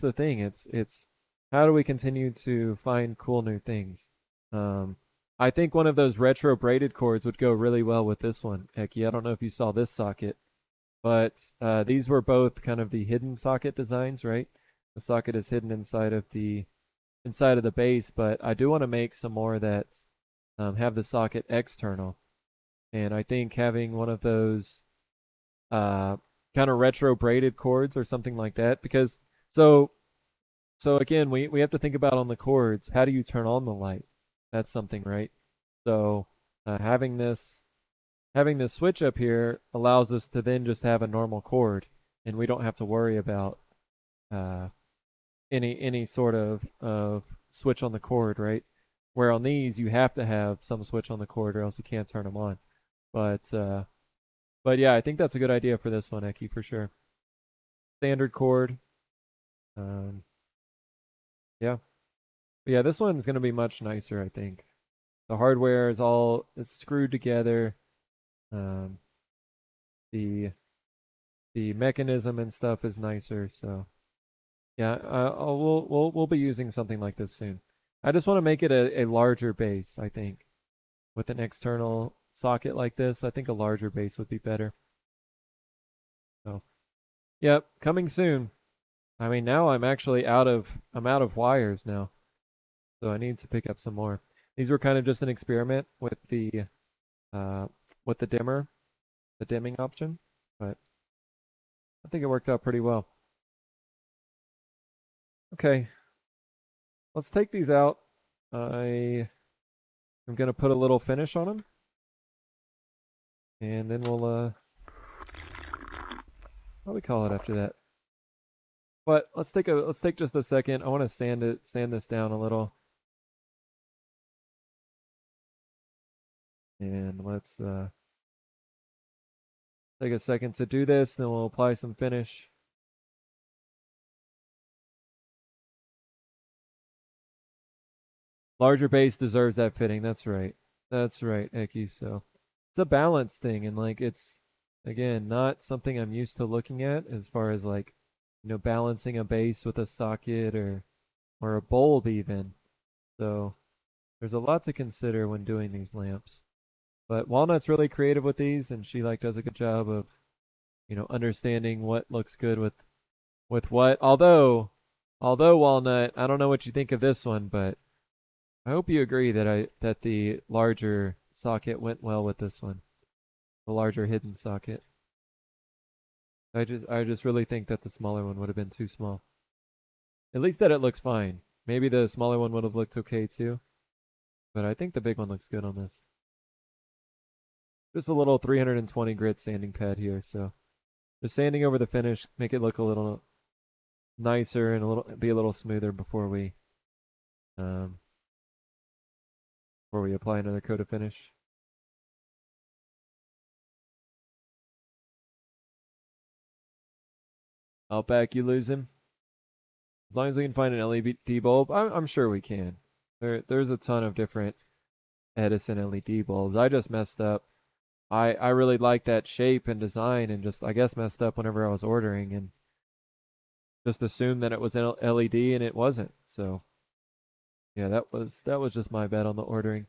the thing. It's how do we continue to find cool new things? Um, I think one of those retro braided cords would go really well with this one, Eki. I don't know if you saw this socket, but these were both kind of the hidden socket designs, right? The socket is hidden inside of the base, but I do want to make some more that have the socket external, and I think having one of those uh, kind of retro braided cords or something like that, because so so again, we have to think about on the cords, how do you turn on the light? That's something, right? So having this switch up here allows us to then just have a normal cord, and we don't have to worry about uh, any sort of switch on the cord, right? Where on these you have to have some switch on the cord or else you can't turn them on. But uh, but yeah, I think that's a good idea for this one, Eki, for sure. Standard cord. Um, yeah. But yeah, this one's gonna be much nicer, I think. The hardware is all it's screwed together. Um, the the mechanism and stuff is nicer, so yeah, we'll be using something like this soon. I just want to make it a larger base, I think. With an external socket like this, I think a larger base would be better. So, yep, coming soon. I mean, now I'm out of wires now, so I need to pick up some more. These were kind of just an experiment uh with the dimmer, the dimming option, but I think it worked out pretty well. Okay, let's take these out. I am gonna put a little finish on them, and then we'll what do we call it after that? But let's take just a second. I want to sand this down a little, and let's take a second to do this. Then we'll apply some finish. Larger base deserves that fitting. That's right. That's right, Eki. So it's a balance thing, and like it's again not something I'm used to looking at as far as like balancing a base with a socket or a bulb even. So there's a lot to consider when doing these lamps. But Walnut's really creative with these, and she like does a good job of understanding what looks good with what. Although Walnut, I don't know what you think of this one, but I hope you agree that the larger socket went well with this one, the larger hidden socket. I just really think that the smaller one would have been too small. At least that it looks fine. Maybe the smaller one would have looked okay too, but I think the big one looks good on this. Just a little 320 grit sanding pad here, so just sanding over the finish, make it look a little nicer and be a little smoother um before we apply another coat of finish. Outback, you lose him. As long as we can find an LED bulb, I'm sure we can. There's a ton of different Edison LED bulbs. I just messed up. I really like that shape and design, and just I guess messed up whenever I was ordering and just assumed that it was an LED and it wasn't. So yeah, that was just my bad on the ordering.